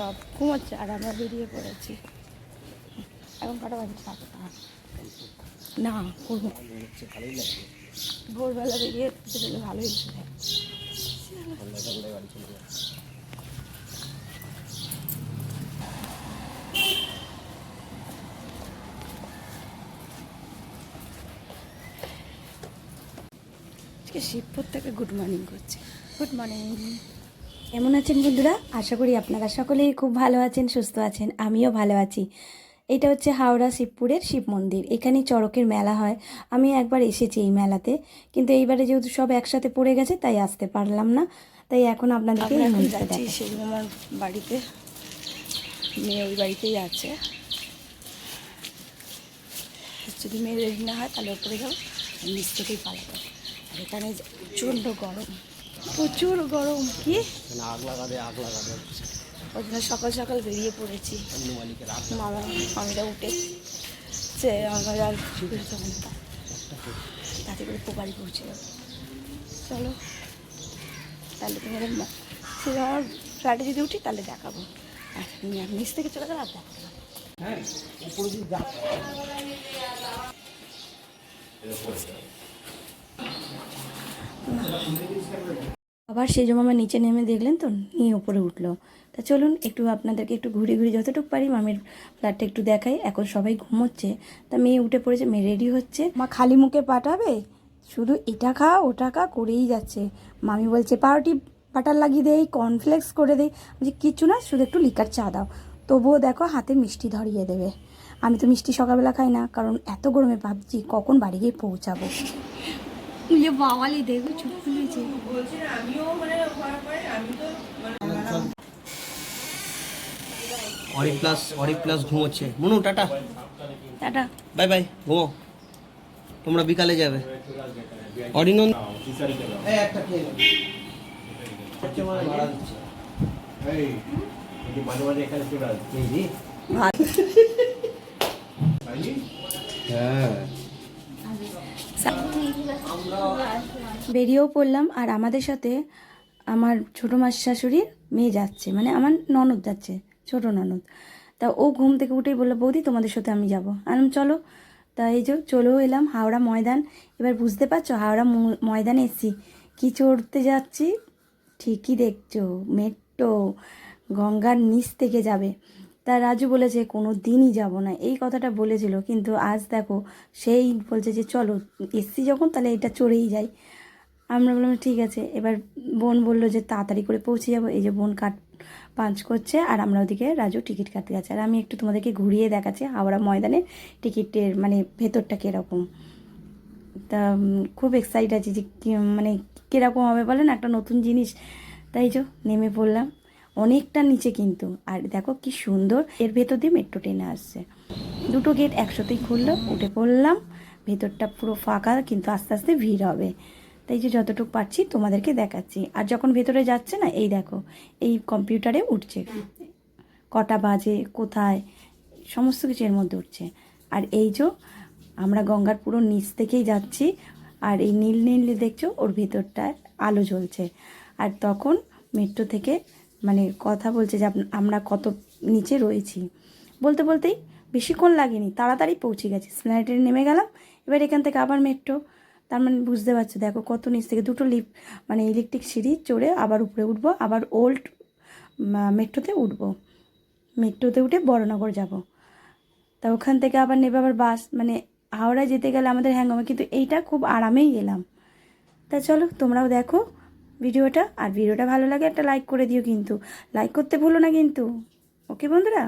সব ঘুমোচ্ছে আর আমরা বেরিয়ে পড়েছি। এখন কটা বাজে? না করবো, ভোরবেলা বেরিয়ে গেলে ভালোই লাগে। শিবপুর থেকে গুড মর্নিং করছি। Good morning. কেমন আছেন বন্ধুরা? আশা করি আপনারা সকলেই খুব ভালো আছেন, সুস্থ আছেন। আমিও ভালো আছি। এটা হচ্ছে হাওড়া শিবপুরের শিব মন্দির। এখানে চড়কের মেলা হয়। আমি একবার এসেছি এই মেলাতে, কিন্তু এইবারে যেহেতু সব একসাথে পড়ে গেছে তাই আসতে পারলাম না। তাই এখন আপনাদেরকে যাচ্ছি সেই আমার বাড়িতে। মেয়ে ওই বাড়িতেই আছে। যদি মেয়ে রেডি না হয় তাহলে ওপরে যাবো, নিচ থেকেই পালাবো। আর এখানে প্রচণ্ড গরম, প্রচুর গরম। কি ওই জন্য সকাল সকাল বেরিয়ে পড়েছি। মামিরা উঠে সে আমার আর তাতে করে পোকারি পৌঁছে যাবো। চলো তাহলে তোমাদের সে আমার ফ্ল্যাটে যদি উঠি তাহলে দেখাবো। আর নিচ থেকে চলে গেলে আর দেখাবো। আবার সেজো মামা নিচে নেমে দেখলেন তো, নিয়ে ওপরে উঠলো। তা চলুন একটু আপনাদেরকে একটু ঘুরে ঘুরে যতটুকু পারি মামির ফ্ল্যাটটা একটু দেখাই। এখন সবাই ঘুমোচ্ছে, তা মেয়ে উঠে পড়েছে, মেয়ে রেডি হচ্ছে। মা খালি মুখে পাঠাবে, শুধু এটা খা ওটা খা করেই যাচ্ছে। মামি বলছে পাউরুটি বাটার লাগিয়ে দেই, কর্নফ্লেক্স করে দেই। বলছি কিচ্ছু না, শুধু একটু লিকার চা দাও। তবুও দেখো হাতে মিষ্টি ধরিয়ে দেবে। আমি তো মিষ্টি সকালবেলা খাই না, কারণ এত গরমে ভাবছি কখন বাড়ি গিয়ে পৌঁছাবো। বাওয়ালি দেখো চুপ খুলেছে। অরি প্লাস ঘুমোচ্ছে। Manu tata tata bye bye, ঘুমো। তোমরা বিকালে যাবে। অরিনন একটা খেয়ে বেরিয়েও পড়লাম। আর আমাদের সাথে আমার ছোটো মাস শাশুড়ির মেয়ে যাচ্ছে, মানে আমার ননদ যাচ্ছে, ছোটো ননদ। তা ও ঘুম থেকে উঠেই বললো বৌদি তোমাদের সাথে আমি যাবো। আমি চলো। তা এই যে চলেও এলাম হাওড়া ময়দান। এবার বুঝতে পারছো হাওড়া ময়দানে এসেছি। কী চড়তে যাচ্ছি? ঠিকই দেখছো, মেট্রো গঙ্গার নিচ থেকে যাবে। তা রাজু বলেছে কোনো দিনই যাব না, এই কথাটা বলেছিল, কিন্তু আজ দেখো সেই বলছে যে চলো এসছি যখন তাহলে এটা চড়েই যাই। আমরা বললাম ঠিক আছে। এবার বোন বললো যে তাড়াতাড়ি করে পৌঁছে যাবো। এই যে বোন পাঞ্চ করছে আর আমরা ওদিকে রাজু টিকিট কাটতে যাচ্ছে। আর আমি একটু তোমাদেরকে ঘুরিয়ে দেখাচ্ছি হাওড়া ময়দানে টিকিটের মানে ভেতরটা কীরকম। তা খুব এক্সাইট আছি যে মানে কীরকম হবে বলেন, একটা নতুন জিনিস। তাই যে নেমে পড়লাম অনেকটা নিচে কিন্তু। আর দেখো কি সুন্দর, এর ভেতর দিয়ে মেট্রো ট্রেনে আসছে। দুটো গেট একসাথেই খুললো, উঠে পড়লাম। ভেতরটা পুরো ফাঁকা, কিন্তু আস্তে আস্তে ভিড় হবে। তাই যে যতটুকু পারছি তোমাদেরকে দেখাচ্ছি। আর যখন ভেতরে যাচ্ছে না, এই দেখো এই কম্পিউটারে উঠছে কটা বাজে, কোথায়, সমস্ত কিছু এর মধ্যে উঠছে। আর এই যে আমরা গঙ্গার পুরো নিচ থেকেই যাচ্ছি। আর এই নীল নীল দেখছো ওর ভেতরটায় আলো জ্বলছে। আর তখন মেট্রো থেকে মানে কথা বলছে যে আমরা কত নিচে রয়েছি। বলতে বলতেই বেশিক্ষণ লাগেনি, তাড়াতাড়ি পৌঁছে গেছি। স্প্ল্যানেডে নেমে গেলাম। এবার এখান থেকে আবার মেট্রো। তার মানে বুঝতে পারছো দেখো কত নিচ থেকে দুটো লিফট মানে ইলেকট্রিক সিঁড়ি চড়ে আবার উপরে উঠবো, আবার ওল্ড মেট্রোতে উঠবো। মেট্রোতে উঠে বড়নগর যাব। তা ওখান থেকে আবার নেবে আবার বাস। মানে হাওড়ায় যেতে গেলে আমাদের হ্যাঙ্গামে, কিন্তু এইটা খুব আরামেই এলাম। তা চলো তোমরাও দেখো ভিডিওটা। আর ভিডিওটা ভালো লাগে একটা লাইক করে দিও, কিন্তু লাইক করতে ভুলো না কিন্তু। ওকে বন্ধুরা।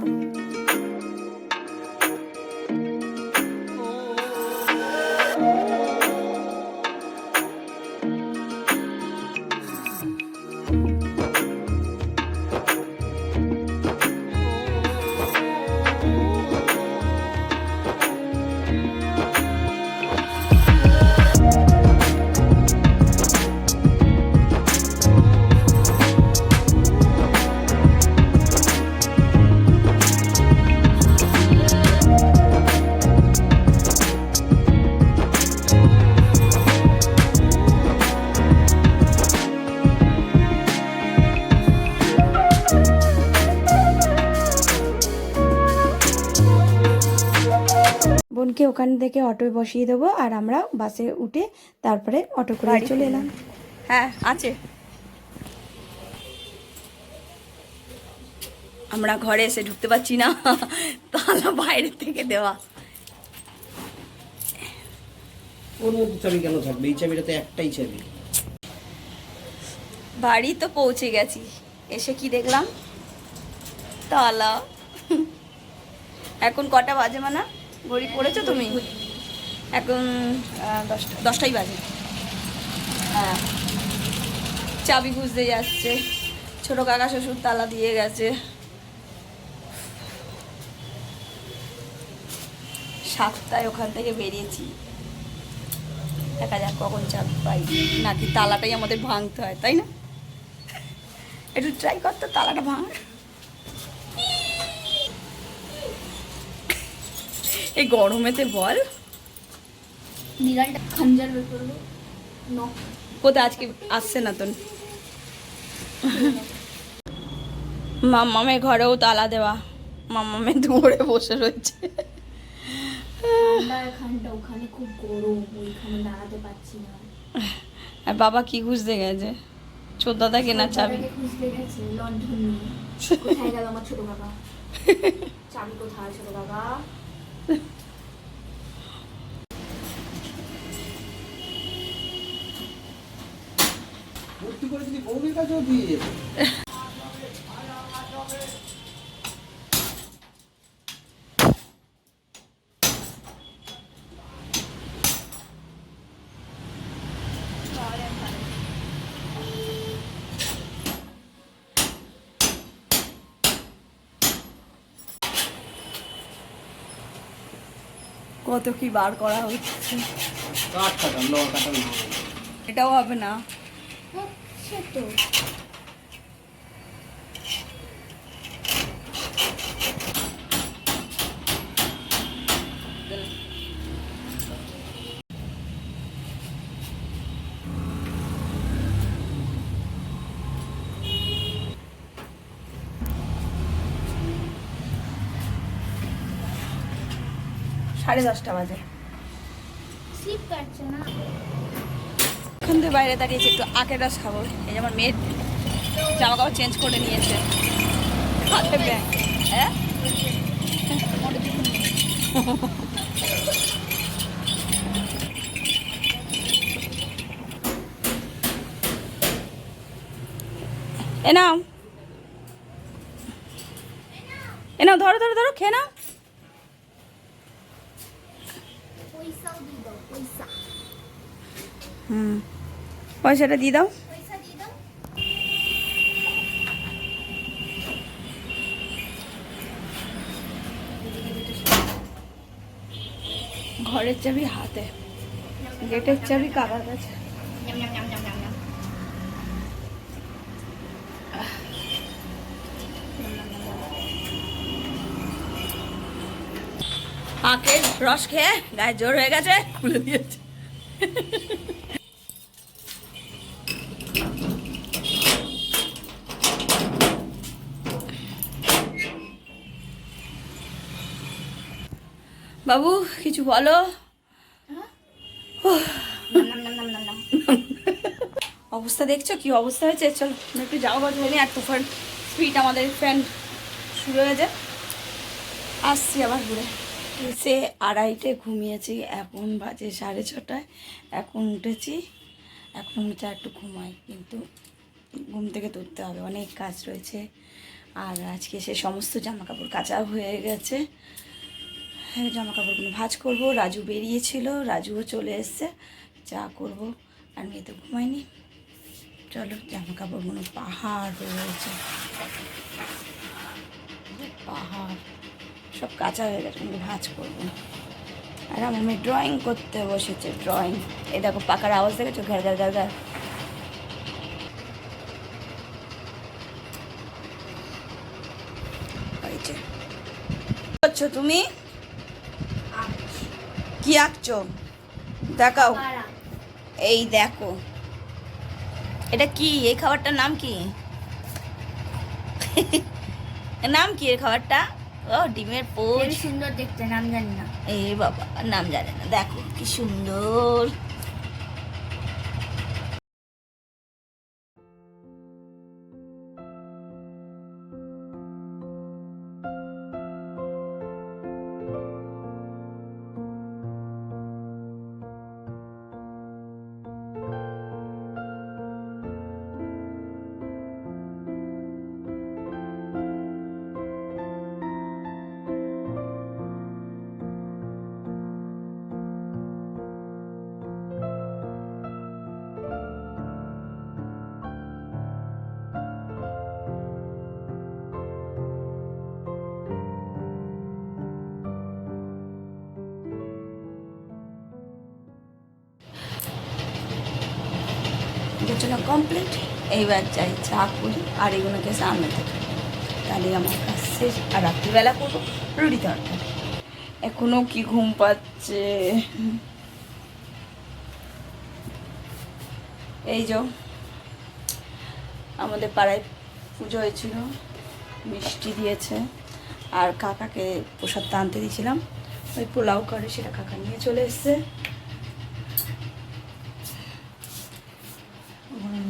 বোনকে ওখান থেকে অটোয় বসিয়ে দেবো, আর আমরা বাসে উঠে তারপরে অটো করে চলে এলাম। হ্যাঁ আছে। আমরা ঘরে এসে ঢুকতে পারছি না, তালা বাইরে থেকে দেওয়া। ওর মধ্যে চাবি কেন থাকবে? এই চাবিটা তো একটাই চাবি। বাড়ি তো পৌঁছে গেছি, এসে কি দেখলাম, তালা। এখন কটা বাজে মানা? ঘড়ি পড়েছো তুমি? এখন 10টাই বাজে। হ্যাঁ, চাবি খুঁজতে যাচ্ছে। ছোট কাকা শ্বশুর তালা দিয়ে গেছে। 7টায় ওখান থেকে বেরিয়েছি, দেখা যাক কখন চাবি পাই, নাকি তালাটাই আমাদের ভাঙতে হয়, তাই না? একটু ট্রাই করতো তালাটা ভাঙ। এই গরমেতে বল বিড়ালটা খঞ্জার বের করলো। কোথায় আজকে আসছে না তো। মাম্মামের ঘরেও তালা দেওয়া, মাম্মামের দূরে বসে রয়েছে। ঠান্ডা এখানটা, ওখানে খুব গরম, ওইখানে দাঁড়াতে পারছি না। আর বাবা কি খুঁজতে গেছে? চোদ্দাদা কেনা চাবি ছোটটাকে খুঁজতে গেছে লণ্ঠন নিয়ে। কোথায় গেল আমার ছোট কাকা? চাবি কোথায় ছোট কাকা? ভর্তি করে যদি বউয়ের কাছেও দিয়ে যেত। কত কি বার করা হচ্ছে। কাঠ কাটার, লোহা কাটার না। এটাও হবে না। হচ্ছে তো। সাড়ে 10টা বাজে। স্লিপ কাটছে না। এখান থেকে বাইরে দাঁড়িয়েছি, একটু আখের রস খাবো। এই যে আমার মেয়ের জামা কাপড় চেঞ্জ করে নিয়েছে, হাতে ব্যাগ। হ্যাঁ, এ নাও, এ নাও, ধরো ধরো ধরো, খেয়ে নাও। পয়সাও দিয়ে দাও, পয়সা। পয়সাটা দিয়ে দাও। পয়সা দিয়ে দাও। ঘরের চাবি হাতে, গেটের চাবি কাকার কাছে। nham nham nham nham nham nham। আখের রস খেয়ে গায়ে জোর হয়ে গেছে, খুলে দিয়েছে। বাবু কিছু বলো। অবস্থা দেখছো কি অবস্থা হয়েছে? চলো একটু যাও বা ধরে আর তুফান স্পিড আমাদের ফ্যান শুরু হয়েছে। আসছি আবার ঘুরে। এসে 2:30 ঘুমিয়েছি, এখন বাজে 6:30। এখন উঠেছি, এখন উঠে একটু ঘুমাই, কিন্তু ঘুম থেকে তুলতে হবে, অনেক কাজ রয়েছে। আর আজকে সে সমস্ত জামা কাপড় কাচা হয়ে গেছে। হ্যাঁ, জামা কাপড়গুলো ভাঁজ করবো। রাজু বেরিয়েছিল, রাজুও চলে এসছে, চা করব। আর মেয়ে তো ঘুমায়নি। চলো, জামা কাপড়গুলো পাহাড় রয়েছে, পাহাড় সব কাঁচা হয়ে গেছে, কিন্তু ভাঁজ করবো। আর আমার মেয়ে ড্রয়িং করতে বসেছে, ড্রয়িং। এই দেখো পাকার আওয়াজ দেখেছো, ঘর ঘর ঘর ঘর। হয়েছে। কি করছো তুমি? কি আঁকছো দেখাও। পাড়া। এই দেখো, এটা কি? এই খাবারটার নাম কি? নাম কি এর খাবারটা? ও ডিমের পোচ, খুবই সুন্দর দেখতে, নাম জানি না। এ বাবা নাম জানে না, দেখো কি সুন্দর। গোছানো কমপ্লিট, এইবার যাই চা করি আর এগুলোকে সামনে থেকে, তাহলে আমার কাজ শেষ। আর রাত্রিবেলা করবো রুটি তরকারি। এখনো কি ঘুম পাচ্ছে। এই যে আমাদের পাড়ায় পুজো হয়েছিল, মিষ্টি দিয়েছে, আর কাকাকে প্রসাদটা আনতে দিয়েছিলাম, ওই পোলাও করে সেটা কাকা নিয়ে চলে এসছে।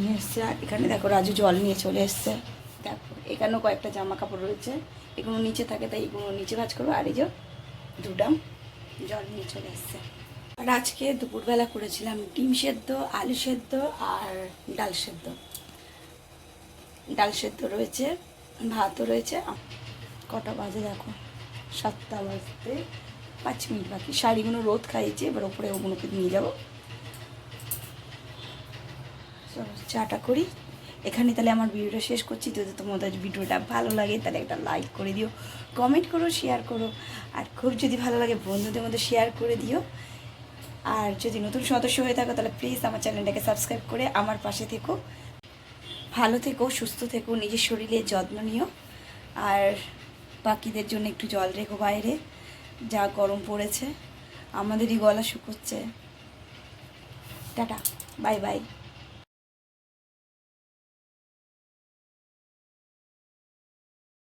নিয়ে এসছে। আর এখানে দেখো রাজু জল নিয়ে চলে এসছে। দেখো এখানেও কয়েকটা জামা কাপড় রয়েছে, এগুলো নিচে থাকে তাই এগুলো নিচে ভাঁজ করবো। আর এই যে দুডাম জল নিয়ে চলে এসছে। আর আজকে দুপুরবেলা করেছিলাম ডিম সেদ্ধ, আলু সেদ্ধ আর ডাল সেদ্ধ। ডাল সেদ্ধ রয়েছে, ভাতও রয়েছে। কটা বাজে দেখো, 7টা বাজতে 5 মিনিট বাকি। শাড়িগুলো রোদ খাইয়েছে, এবার ওপরে ওগুলোকে নিয়ে যাবো। চলো চাটা করি এখানে, তাহলে আমার ভিডিওটা শেষ করছি। যদি তোমাদের ভিডিওটা ভালো লাগে তাহলে একটা লাইক করে দিও, কমেন্ট করো, শেয়ার করো। আর খুব যদি ভালো লাগে বন্ধুদের মধ্যে শেয়ার করে দিও। আর যদি নতুন সদস্য হয়ে থাকো তাহলে প্লিজ আমার চ্যানেলটাকে সাবস্ক্রাইব করে আমার পাশে থেকো। ভালো থেকো, সুস্থ থেকো, নিজের শরীরের যত্ন নিও। আর বাকিদের জন্য একটু জল রেখো বাইরে, যা গরম পড়েছে। আমাদেরই গলা শুকোচ্ছে। Tata, bye bye.